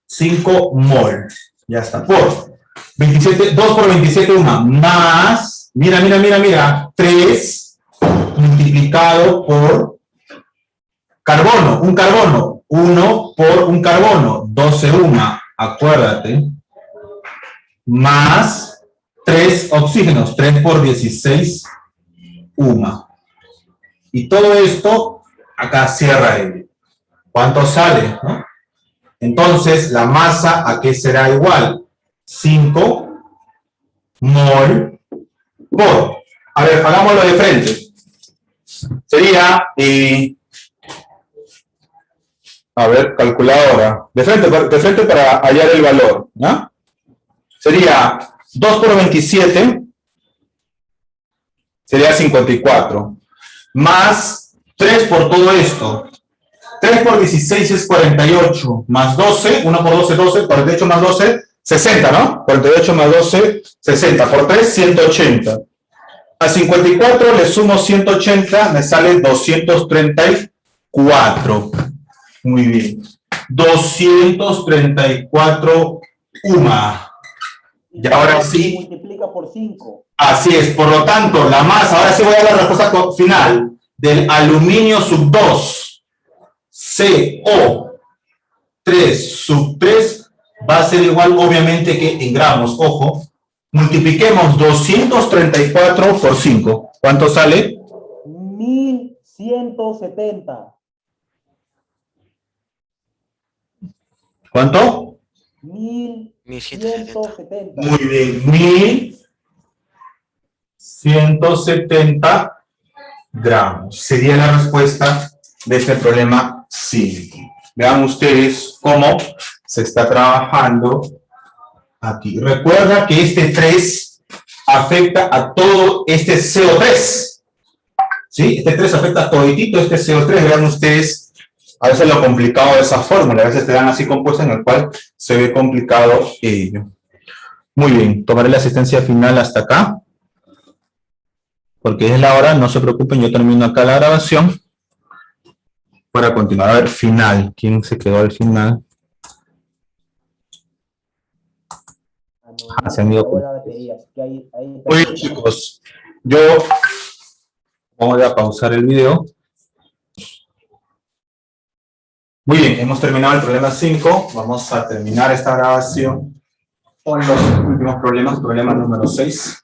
5 mol. Ya está. Por 27, 2 por 27 UMA. Más, mira, 3 multiplicado por carbono, un carbono. 1 por un carbono, 12 UMA, acuérdate. Más 3 oxígenos, 3 por 16 UMA. Y todo esto, acá cierra L. ¿Cuánto sale? ¿No? Entonces, la masa, ¿a qué será igual? 5 mol por. A ver, hagámoslo de frente. Sería, a ver, calculadora. De frente para hallar el valor, ¿no? Sería 2 por 27, sería 54. Más 3 por todo esto. 3 por 16 es 48. Más 12, 1 por 12, 12. 48 más 12, 60, ¿no? 48 más 12, 60. Por 3, 180. A 54 le sumo 180, me sale 234. Muy bien. 234 UMA. Y ahora sí. Multiplica por 5. Así es. Por lo tanto, la masa, ahora sí voy a dar la respuesta final, del aluminio sub 2, CO3 sub 3, va a ser igual, obviamente, que en gramos. Ojo. Multipliquemos 234 por 5. ¿Cuánto sale? 1170. ¿Cuánto? 1170. Muy bien, 1170 gramos. Sería la respuesta de este problema 5. Vean ustedes cómo se está trabajando aquí. Recuerda que este 3 afecta a todo este CO3. ¿Sí? Este 3 afecta a toditito este CO3. Vean ustedes. A veces lo complicado de esa fórmula, a veces te dan así compuestos en el cual se ve complicado ello. Muy bien, tomaré la asistencia final hasta acá. Porque es la hora, no se preocupen, yo termino acá la grabación. Para continuar, a ver, final. ¿Quién se quedó al final? Se han ido. Muy bien, chicos. Yo voy a pausar el video. Muy bien, hemos terminado el problema 5. Vamos a terminar esta grabación con los últimos problemas. Problema número 6.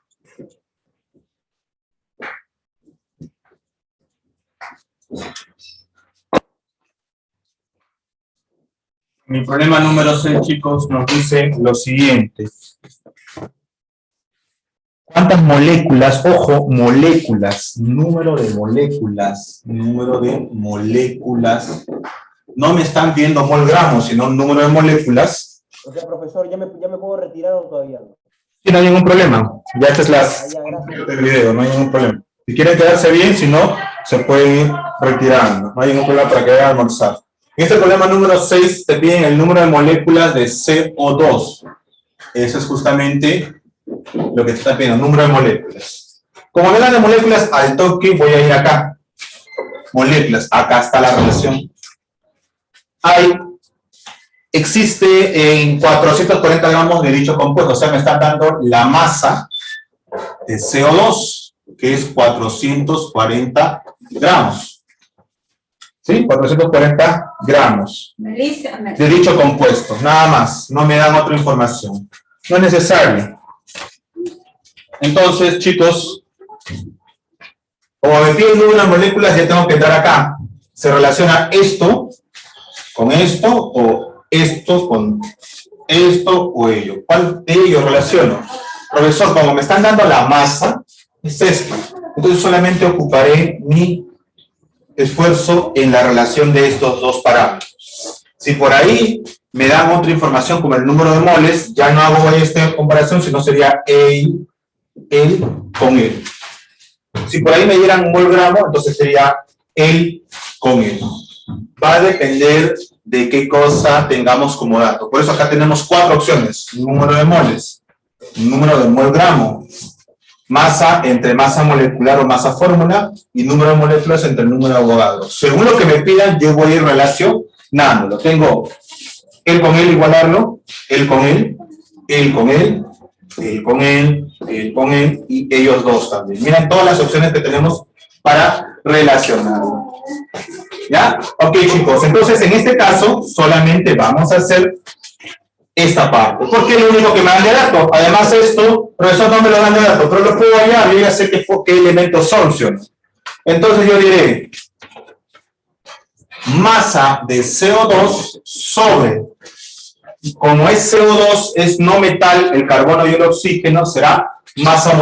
Mi problema número 6, chicos, nos dice lo siguiente. ¿Cuántas moléculas? Ojo, moléculas. Número de moléculas. No me están pidiendo mol gramos, sino un número de moléculas. O sea, profesor, ¿ya me puedo retirar o todavía no? Sí, no hay ningún problema. Ya esta es la del video, no hay ningún problema. Si quieren quedarse bien, si no, se pueden ir retirando. No hay ningún problema para que vayan a almorzar. En este problema número 6 te piden el número de moléculas de CO2. Eso es justamente lo que te está pidiendo, número de moléculas. Como me dan de moléculas al toque, voy a ir acá. Moléculas, acá está la relación. Existe en 440 gramos de dicho compuesto, o sea, me están dando la masa de CO2. que es 440 gramos. ¿Sí? 440 gramos de dicho compuesto. Nada más. No me dan otra información. No es necesario. Entonces, chicos, como me piden el número de moléculas, ya tengo que entrar acá. Se relaciona esto con esto, o esto con esto o ello. ¿Cuál de ellos relaciono? Profesor, como me están dando la masa, es esto. Entonces solamente ocuparé mi esfuerzo en la relación de estos dos parámetros. Si por ahí me dan otra información como el número de moles, ya no hago esta comparación, sino sería él con él. Si por ahí me dieran un mol gramo, entonces sería él con él. Va a depender de qué cosa tengamos como dato. Por eso acá tenemos 4 opciones. Número de moles, número de mol gramo, masa entre masa molecular o masa fórmula, y número de moléculas entre el número de Avogadro. Según lo que me pidan, yo voy a ir relacionándolo. Tengo él con él, igualarlo, él con él, él con él, él con él, él con él, y ellos dos también. Miren todas las opciones que tenemos para relacionarlo. ¿Ya? Ok, chicos, entonces en este caso solamente vamos a hacer esta parte, porque es lo único que me dan de dato. Además esto, profesor, no me lo dan de dato, pero lo puedo hallar, yo ya sé qué elementos son, ¿sí? Entonces yo diré masa de CO2 sobre, como es CO2, es no metal, el carbono y el oxígeno, será masa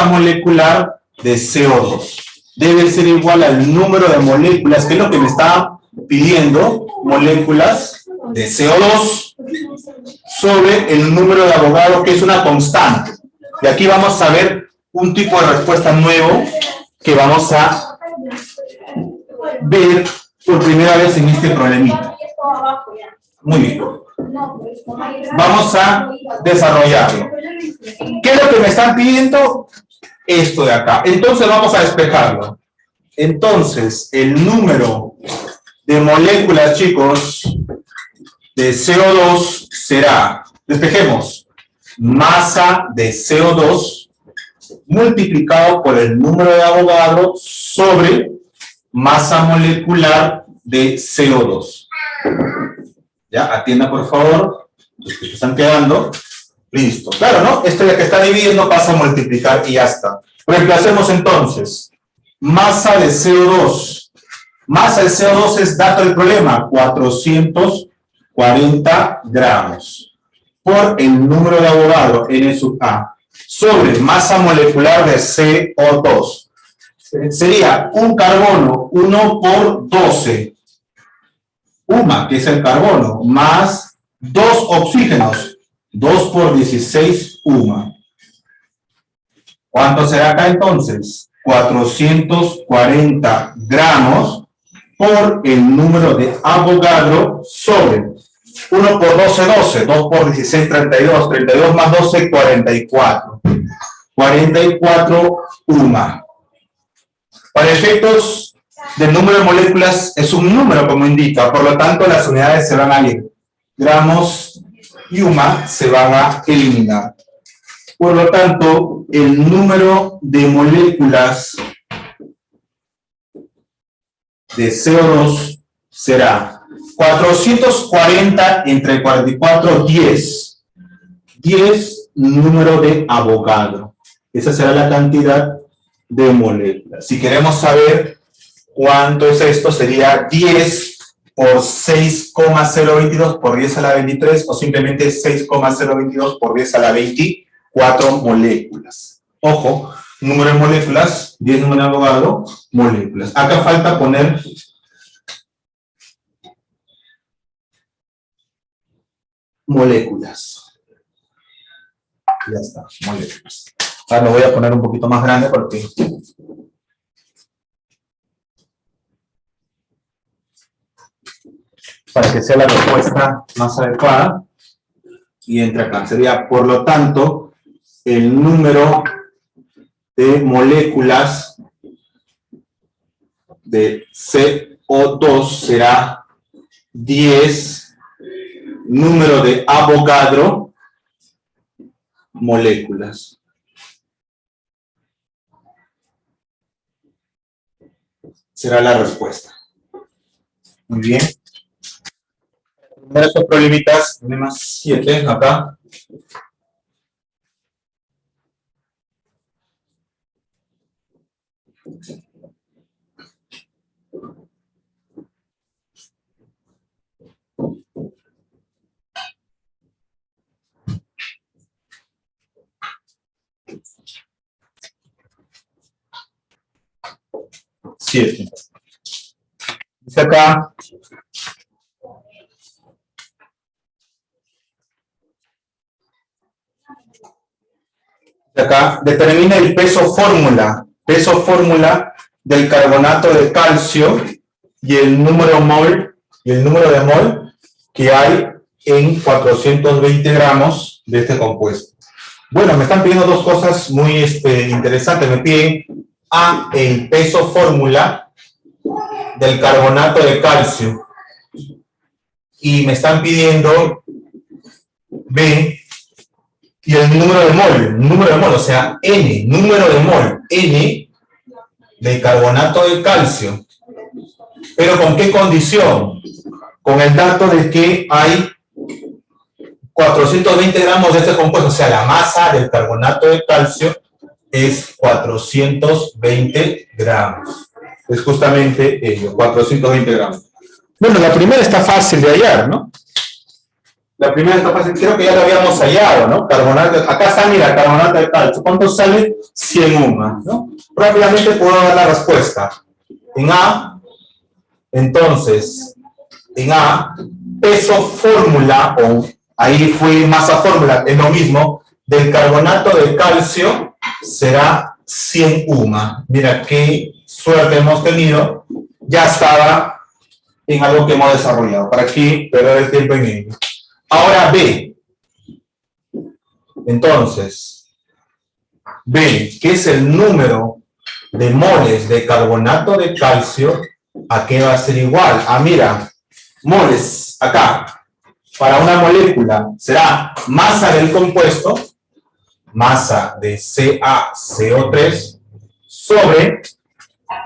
molecular de CO2. Debe ser igual al número de moléculas, que es lo que me está pidiendo, moléculas de CO2 sobre el número de Avogadro, que es una constante. Y aquí vamos a ver un tipo de respuesta nuevo que vamos a ver por primera vez en este problemita. Muy bien. Vamos a desarrollarlo. ¿Qué es lo que me están pidiendo? Esto de acá. Entonces vamos a despejarlo. Entonces, el número de moléculas, chicos, de CO2 será, despejemos, masa de CO2 multiplicado por el número de Avogadro sobre masa molecular de CO2. Ya, atienda por favor, los que están quedando. Listo. Claro, ¿no? Esto ya que está dividiendo pasa a multiplicar y ya está. Reemplacemos entonces. Masa de CO2. Masa de CO2 es dato del problema, 440 gramos. Por el número de Avogadro, N sub A, sobre masa molecular de CO2. Sería un carbono, 1 por 12. UMA, que es el carbono, más 2 oxígenos, 2 por 16 UMA. ¿Cuánto será acá entonces? 440 gramos por el número de Avogadro sobre 1 por 12, 12, 2 por 16, 32, 32 más 12, 44. 44 UMA. Para efectos del número de moléculas es un número como indica, por lo tanto las unidades se van a ir. Gramos y UMA se van a eliminar. Por lo tanto, el número de moléculas de CO2 será 440 entre 44, 10. 10 número de Avogadro. Esa será la cantidad de moléculas. Si queremos saber cuánto es esto, sería 10 por 6,022 por 10 a la 23 o simplemente 6,022 por 10 a la 24 moléculas. Ojo, número de moléculas, 10 número de Avogadro, moléculas. Acá falta poner moléculas. Ya está, moléculas. Ahora lo voy a poner un poquito más grande porque para que sea la respuesta más adecuada y entre acá. Sería, por lo tanto, el número de moléculas de CO2 será 10 número de Avogadro moléculas. será la respuesta. Muy bien. Primero estos problemitas, problema 7, acá. Siete. Dice acá. Acá, determina el peso fórmula del carbonato de calcio y el número de mol que hay en 420 gramos de este compuesto. Bueno, me están pidiendo dos cosas muy interesantes. Me piden A, el peso fórmula del carbonato de calcio. Y me están pidiendo B, y el número de mol, o sea, N, número de mol, N del carbonato de calcio. ¿Pero con qué condición? Con el dato de que hay 420 gramos de este compuesto, o sea, la masa del carbonato de calcio es 420 gramos. Es justamente ello, 420 gramos. Bueno, la primera está fácil de hallar, ¿no? La primera está fácil, creo que ya la habíamos hallado, ¿no? Carbonato, acá está, mira, carbonato de calcio. ¿Cuánto sale? 100 UMA, ¿no? Rápidamente puedo dar la respuesta. En A, entonces, en A, peso fórmula, o ahí fue masa fórmula, es lo mismo, del carbonato de calcio será 100 UMA. Mira qué suerte hemos tenido, ya estaba en algo que hemos desarrollado. ¿Para qué perder el tiempo en ello? Ahora B. Entonces, B, que es el número de moles de carbonato de calcio, ¿a qué va a ser igual? Ah, mira, moles, acá, para una molécula, será masa del compuesto, masa de CaCO3, sobre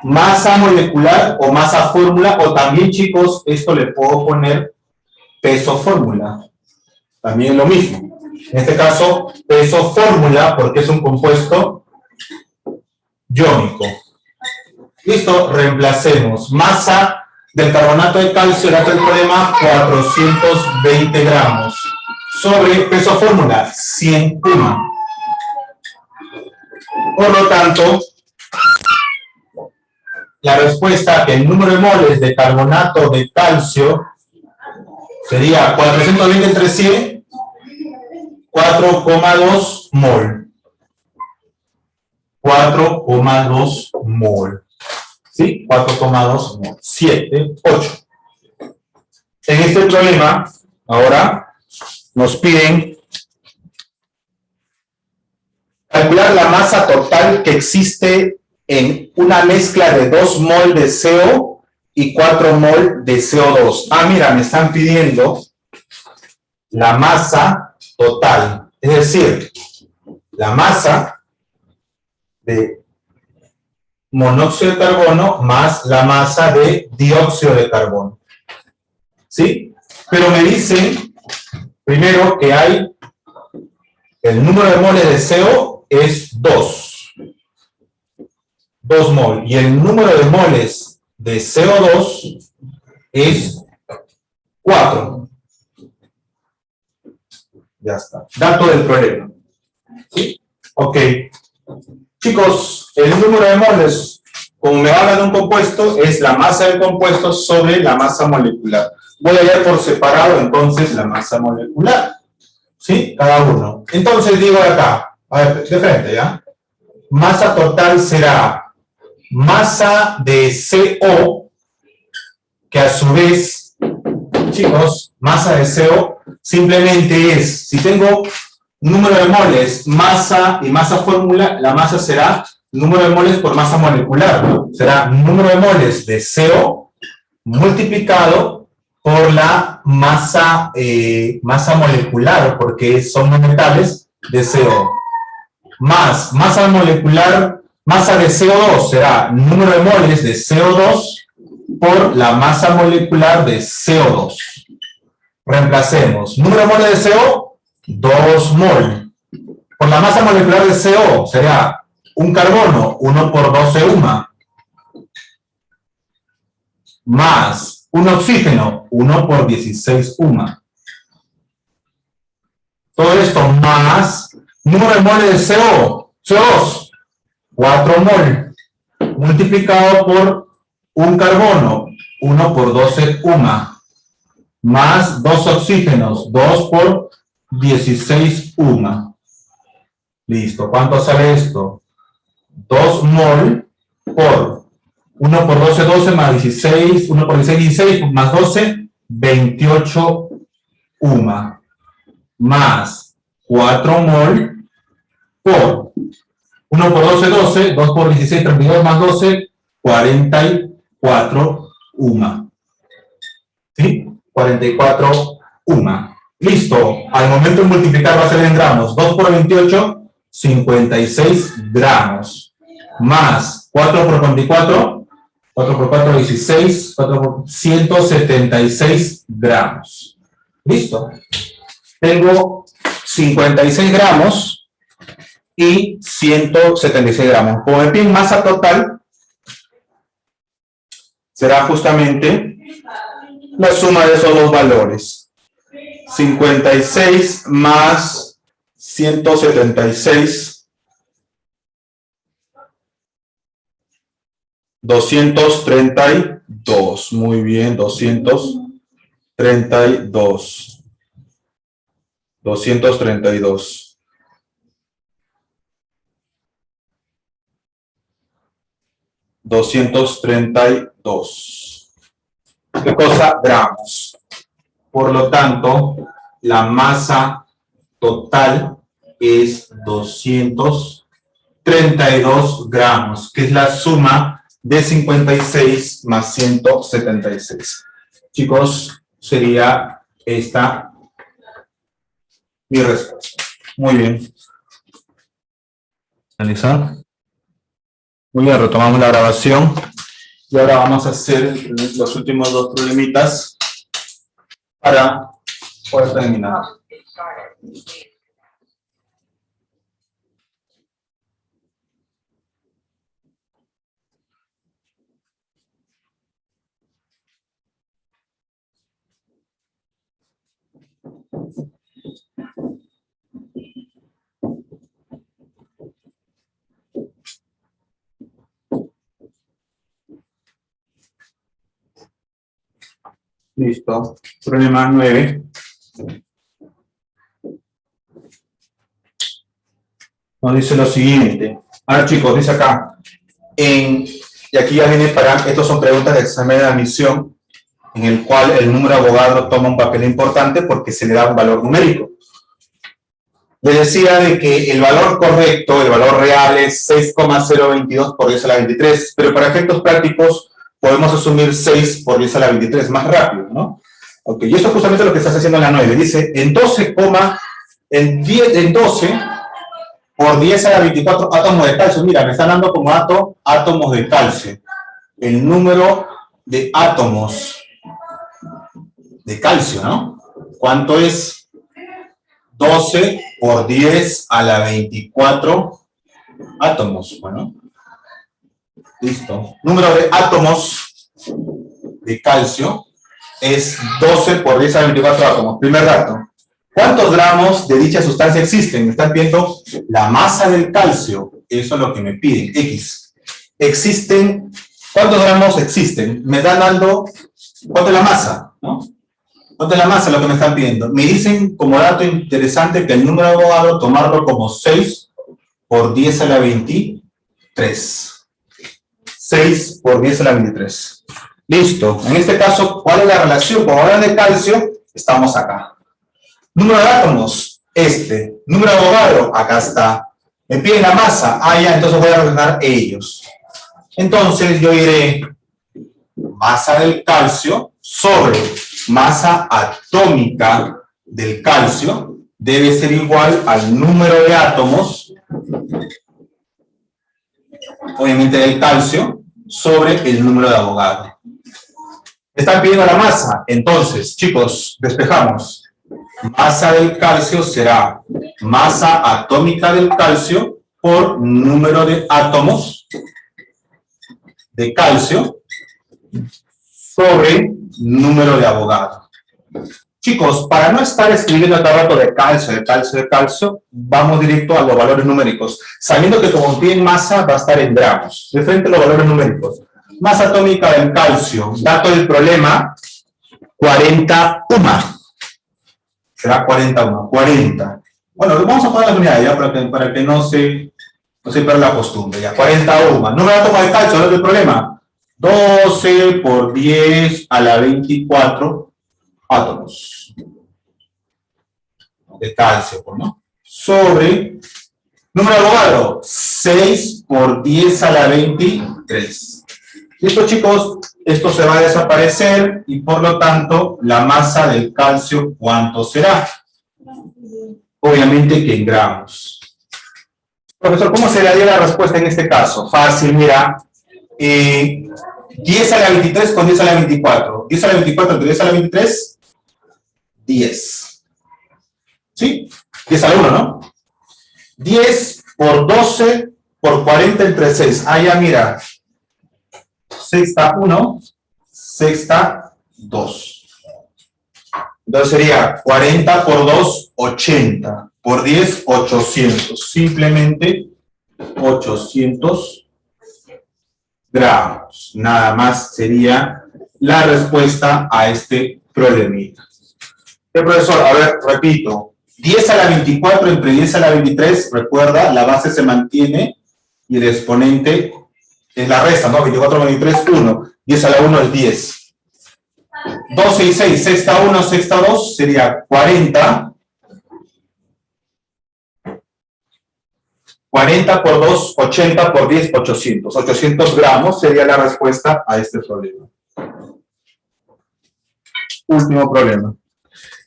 masa molecular o masa fórmula, o también, chicos, esto le puedo poner peso fórmula. También es lo mismo. En este caso, peso fórmula, porque es un compuesto iónico. Listo, reemplacemos. Masa del carbonato de calcio, dato del problema, 420 gramos. Sobre peso fórmula, 100 UMA. Por lo tanto, la respuesta, que el número de moles de carbonato de calcio sería 420 entre 100, 4,2 mol. 4,2 mol. ¿Sí? 4,2 mol. 7, 8. En este problema, ahora, nos piden calcular la masa total que existe en una mezcla de 2 mol de CO y 4 mol de CO2. Ah, mira, me están pidiendo la masa total, es decir, la masa de monóxido de carbono más la masa de dióxido de carbono. ¿Sí? Pero me dicen, primero, que hay el número de moles de CO es 2. 2 mol. Y el número de moles de CO2 es 4. Ya está. Dato del problema. ¿Sí? Ok. Chicos, el número de moles, como me habla de un compuesto, es la masa del compuesto sobre la masa molecular. Voy a hallar por separado, entonces, la masa molecular. ¿Sí? Cada uno. Entonces, digo acá, a ver, de frente, ¿ya? Masa total será masa de CO, que a su vez, chicos, masa de CO simplemente es, si tengo número de moles, masa y masa fórmula, la masa será número de moles por masa molecular, ¿no? Será número de moles de CO multiplicado por la masa, masa molecular, porque son metales de CO, más masa molecular Masa de CO2 será número de moles de CO2 por la masa molecular de CO2. Reemplacemos. Número de moles de CO, 2 mol. Por la masa molecular de CO será un carbono, 1 por 12 UMA. Más un oxígeno, 1 por 16 UMA. Todo esto más número de moles de CO2, 4 mol, multiplicado por un carbono, 1 por 12 UMA, más 2 oxígenos, 2 por 16 UMA. Listo, ¿cuánto sale esto? 2 mol por 1 por 12, 12, más 16, 1 por 16, 16, más 12, 28 UMA, más 4 mol por 1 por 12, 12, 2 por 16, 32, más 12, 44 UMA. ¿Sí? 44 UMA. Listo. Al momento de multiplicar va a ser en gramos. 2 por 28, 56 gramos. Más 4 por 44, 4 por 4, 16, 4 por 176 gramos. Listo. Tengo 56 gramos y 176 gramos. Como me piden masa total, será justamente la suma de esos dos valores. 56 más 176, 232. Muy bien, 232. 232. ¿Qué cosa? Gramos. Por lo tanto, la masa total es 232 gramos, que es la suma de 56 más 176. Chicos, sería esta mi respuesta. Muy bien. Analizar. Muy bien, retomamos la grabación. Y ahora vamos a hacer los últimos dos problemitas para poder terminar. Listo. Problema 9. Nos dice lo siguiente. Ahora, chicos, dice acá. Y aquí ya viene estos son preguntas de examen de admisión, en el cual el número de Avogadro toma un papel importante porque se le da un valor numérico. Les decía de que el valor correcto, el valor real es 6,022 por 10 a la 23, pero para efectos prácticos podemos asumir 6 por 10 a la 23, más rápido, ¿no? Ok, y esto es justamente lo que estás haciendo en la 9. Dice, en 12 por 10 a la 24 átomos de calcio. Mira, me están dando como átomos de calcio. El número de átomos de calcio, ¿no? ¿Cuánto es? 12 por 10 a la 24 átomos. Bueno, listo. Número de átomos de calcio es 12 por 10 a la 24 átomos. Primer dato. ¿Cuántos gramos de dicha sustancia existen? Me están viendo la masa del calcio. Eso es lo que me piden. X. Existen. ¿Cuántos gramos existen? Me están dando. ¿Cuánto es la masa? ¿No? ¿Cuánto es la masa? Lo que me están pidiendo. Me dicen como dato interesante que el número de Avogadro tomarlo como 6 por 10 a la 23. 6 por 10 a la 23. Listo. En este caso, ¿cuál es la relación? Como hablan de calcio, estamos acá. Número de átomos, Número de Avogadro, acá está. Me piden la masa, ya, entonces voy a ordenar ellos. Entonces yo diré masa del calcio sobre masa atómica del calcio debe ser igual al número de átomos obviamente del calcio, sobre el número de Avogadro. Están pidiendo la masa. Entonces, chicos, despejamos. Masa del calcio será masa atómica del calcio por número de átomos de calcio sobre número de Avogadro. Chicos, para no estar escribiendo cada rato de calcio, vamos directo a los valores numéricos, sabiendo que como tiene masa va a estar en gramos. De frente a los valores numéricos. Masa atómica del calcio, dato del problema, 40 UMA. Será 40 UMA, 40. Bueno, vamos a poner las unidades ya para que no se pierda la costumbre. Ya, 40 UMA. Número de átomos de calcio, dato del problema, 12 por 10 a la 24 átomos de calcio, ¿no? Sobre, número de Avogadro, 6 por 10 a la 23. ¿Listo, chicos? Esto se va a desaparecer y por lo tanto la masa del calcio, ¿cuánto será? Obviamente que en gramos. Profesor, ¿cómo se le daría la respuesta en este caso? Fácil, mira. 10 a la 23 con 10 a la 24. 10 a la 24 entre 10 a la 23, 10. ¿Sí? 10 a la 1, ¿no? 10 por 12 por 40 entre 6. Ah, ya, mira. Sexta 1, sexta 2. Entonces sería 40 por 2, 80. Por 10, 800. Simplemente 800 gramos. Nada más sería la respuesta a este problemita. Profesor, a ver, repito. 10 a la 24 entre 10 a la 23, recuerda, la base se mantiene y el exponente es la resta, ¿no? 24 a 23, 1. 10 a la 1 es 10. 12 y 6, sexta 1, sexta 2, sería 40. 40 por 2, 80 por 10, 800. 800 gramos sería la respuesta a este problema. Último problema.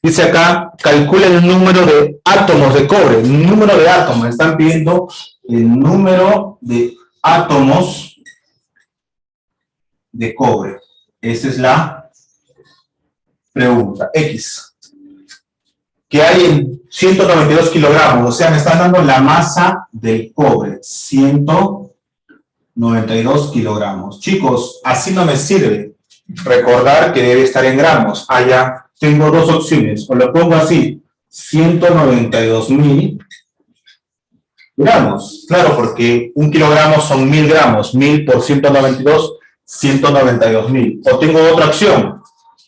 Dice acá, calcula el número de átomos de cobre. El número de átomos. Están pidiendo el número de átomos de cobre. Esa es la pregunta. X. Que hay en 192 kilogramos. O sea, me están dando la masa del cobre. 192 kilogramos. Chicos, así no me sirve. Recordar que debe estar en gramos. Allá tengo dos opciones. O lo pongo así. 192.000 gramos. Claro, porque 1 kilogramo son 1000 gramos. 1000 por 192, 192.000. O tengo otra opción.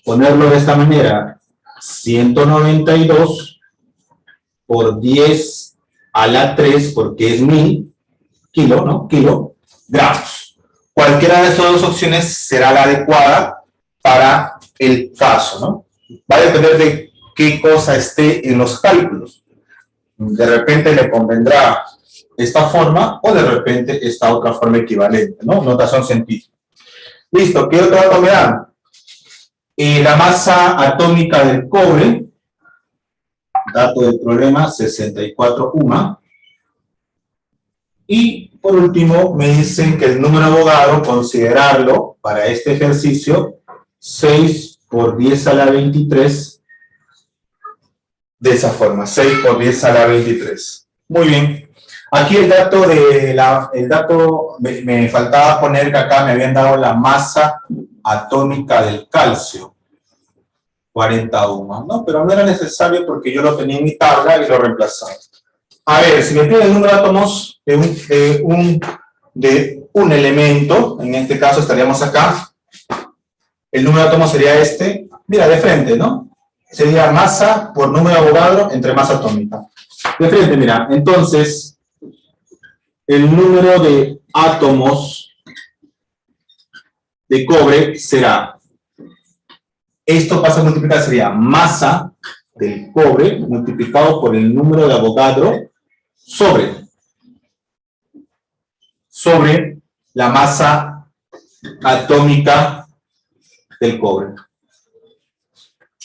Ponerlo de esta manera. 192 por 10 a la 3, porque es 1000 kilo, ¿no? Kilogramos. Cualquiera de esas dos opciones será la adecuada para el caso, ¿no? Va a depender de qué cosa esté en los cálculos. De repente le convendrá esta forma o de repente esta otra forma equivalente, ¿no? Notación científica. Listo, ¿qué otro dato me dan? La masa atómica del cobre, dato del problema, 64 UMA. Y por último me dicen que el número de Avogadro, considerarlo para este ejercicio, 6 por 10 a la 23, de esa forma, 6 por 10 a la 23. Muy bien. Aquí el dato me faltaba poner que acá me habían dado la masa atómica del calcio, 40 UMA, ¿no? Pero no era necesario porque yo lo tenía en mi tabla y lo reemplazaba. A ver, si me piden el número de átomos de un elemento, en este caso estaríamos acá, el número de átomos sería este, mira, de frente, ¿no? Sería masa por número de Avogadro entre masa atómica. De frente, mira, entonces, el número de átomos de cobre será, esto pasa a multiplicar, sería masa del cobre multiplicado por el número de Avogadro sobre la masa atómica del cobre.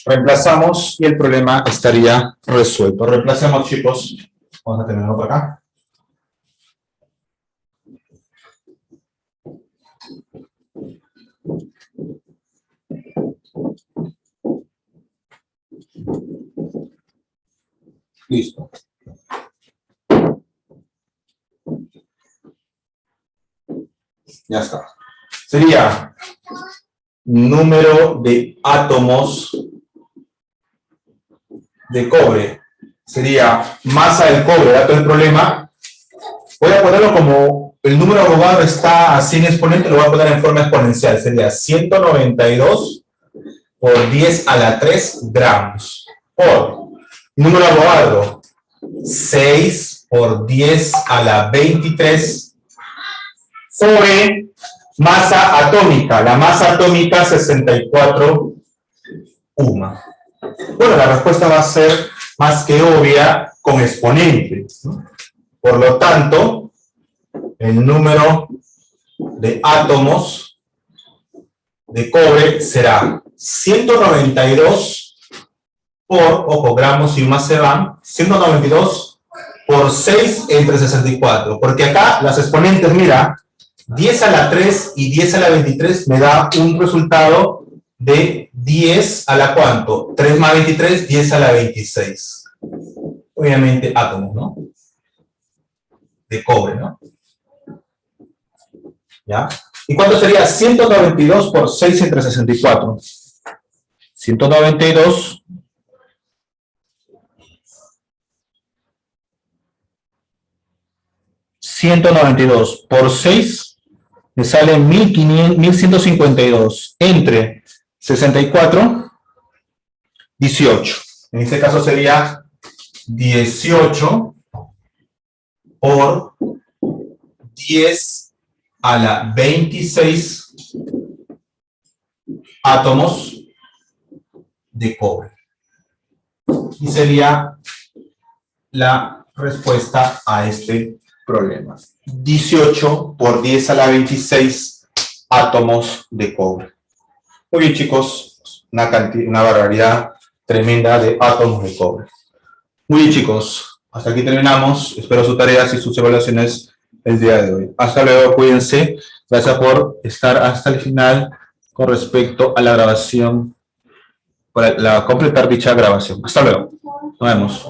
Reemplazamos y el problema estaría resuelto. Reemplacemos, chicos. Vamos a terminarlo por acá. Listo. Ya está. Sería número de átomos de cobre. Sería masa del cobre, dato del problema. Voy a ponerlo como el número Avogadro está a 100 exponentes, lo voy a poner en forma exponencial. Sería 192 por 10 a la 3 gramos. Por número Avogadro, 6 por 10 a la 23 sobre masa atómica. La masa atómica, 64 UMA. Bueno, la respuesta va a ser más que obvia con exponente, ¿no? Por lo tanto, el número de átomos de cobre será 192 por, ojo, gramos y más se van, 192 por 6 entre 64. Porque acá las exponentes, mira, 10 a la 3 y 10 a la 23 me da un resultado de 10 a la ¿cuánto? 3 más 23, 10 a la 26. Obviamente átomos, ¿no? De cobre, ¿no? ¿Ya? ¿Y cuánto sería 192 por 6 entre 64? 192 por 6 me sale 1152 entre 64, 18. En este caso sería 18 por 10 a la 26 átomos de cobre. Y sería la respuesta a este problema. 18 por 10 a la 26 átomos de cobre. Muy bien, chicos, una barbaridad tremenda de átomos de cobre. Muy bien, chicos, hasta aquí terminamos. Espero sus tareas y sus evaluaciones el día de hoy. Hasta luego, cuídense. Gracias por estar hasta el final con respecto a la grabación, para completar dicha grabación. Hasta luego. Nos vemos.